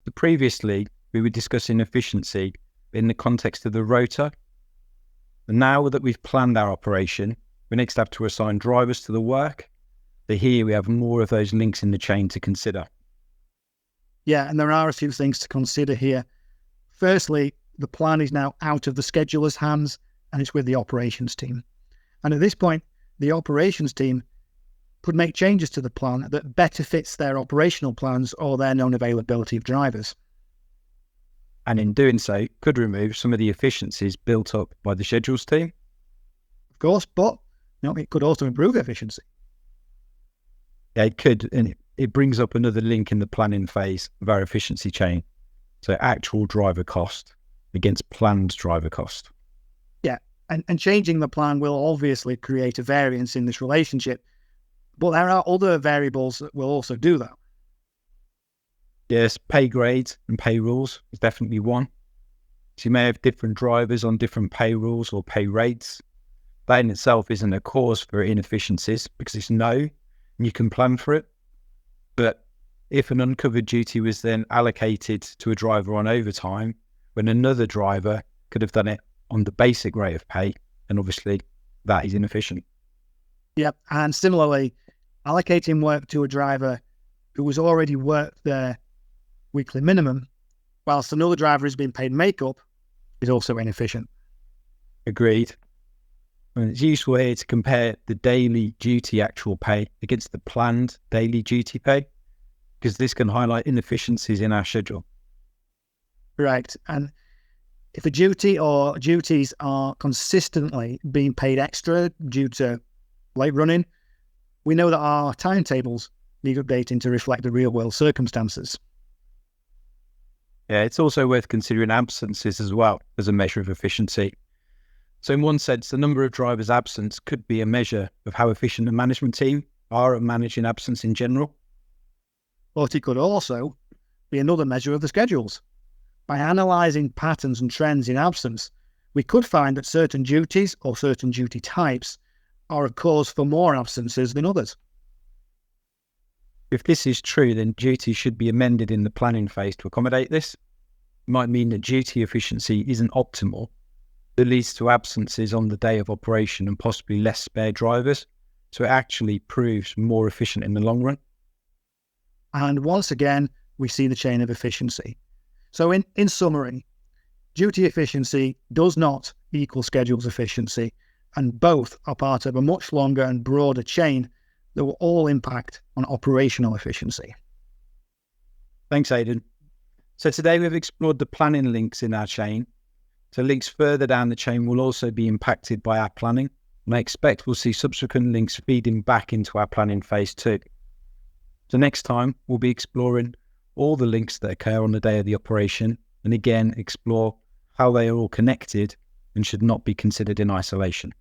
So previously, we were discussing efficiency in the context of the rota. And now that we've planned our operation, we next have to assign drivers to the work. So here we have more of those links in the chain to consider. Yeah, and there are a few things to consider here. Firstly, the plan is now out of the scheduler's hands and it's with the operations team. And at this point, the operations team could make changes to the plan that better fits their operational plans or their known availability of drivers. And in doing so, could remove some of the efficiencies built up by the schedules team. Of course, but it could also improve efficiency. Yeah, it could, and it brings up another link in the planning phase of our efficiency chain. So actual driver cost against planned driver cost. Yeah, and changing the plan will obviously create a variance in this relationship, but there are other variables that will also do that. Yes, pay grades and pay rules is definitely one. So you may have different drivers on different pay rules or pay rates. That in itself isn't a cause for inefficiencies because it's known and you can plan for it. But if an uncovered duty was then allocated to a driver on overtime, when another driver could have done it on the basic rate of pay, and obviously that is inefficient. Yep, and similarly, allocating work to a driver who was already worked their weekly minimum, whilst another driver has been paid makeup, is also inefficient. Agreed. And it's useful here to compare the daily duty actual pay against the planned daily duty pay, because this can highlight inefficiencies in our schedule. Right, and if a duty or duties are consistently being paid extra due to late running, we know that our timetables need updating to reflect the real world circumstances. Yeah, it's also worth considering absences as well as a measure of efficiency. So in one sense, the number of drivers' absence could be a measure of how efficient the management team are at managing absence in general. But it could also be another measure of the schedules. By analysing patterns and trends in absence, we could find that certain duties or certain duty types are a cause for more absences than others. If this is true, then duties should be amended in the planning phase to accommodate this. It might mean that duty efficiency isn't optimal. That leads to absences on the day of operation and possibly less spare drivers. So it actually proves more efficient in the long run. And once again, we see the chain of efficiency. So in summary, duty efficiency does not equal schedules efficiency, and both are part of a much longer and broader chain that will all impact on operational efficiency. Thanks, Aidan. So today we've explored the planning links in our chain. So links further down the chain will also be impacted by our planning, and I expect we'll see subsequent links feeding back into our planning phase too. So next time we'll be exploring all the links that occur on the day of the operation, and again explore how they are all connected and should not be considered in isolation.